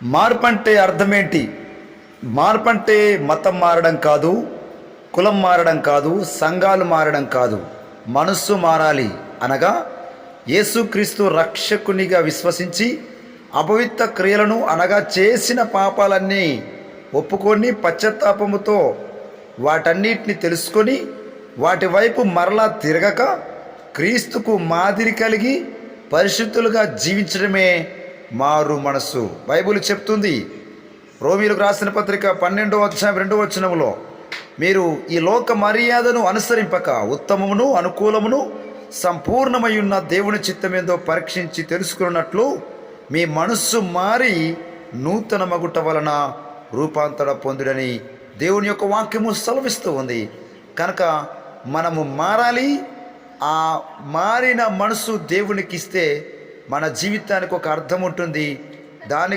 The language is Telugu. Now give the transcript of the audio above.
మార్పు అంటే అర్థమేంటి? మార్పు అంటే మతం మారడం కాదు, కులం మారడం కాదు, సంఘాలు మారడం కాదు. మనస్సు మారాలి. అనగా యేసుక్రీస్తు రక్షకునిగా విశ్వసించి అపవిత్ర క్రియలను అనగా చేసిన పాపాలన్నీ ఒప్పుకొని పశ్చాత్తాపముతో వాటన్నిటిని తెలుసుకొని వాటి వైపు మరలా తిరగక క్రీస్తుకు మాదిరి కలిగి పరిశుద్ధులుగా జీవించడమే మారు మనస్సు. బైబిల్ చెప్తుంది, రోమీయులకు రాసిన పత్రిక 12వ అధ్యాయం 2వ వచనములో, మీరు ఈ లోక మర్యాదను అనుసరింపక ఉత్తమమును అనుకూలమును సంపూర్ణమై ఉన్న దేవుని చిత్తమేందో పరీక్షించి తెలుసుకున్నట్లు మీ మనస్సు మారి నూతన మగుట వలన రూపాంతర పొందుడని దేవుని యొక్క వాక్యము సెలవిస్తూ ఉంది. కనుక మనము మారాలి. ఆ మారిన మనసు దేవునికి ఇస్తే మన జీవితానికి ఒక అర్థం ఉంటుంది. దానికి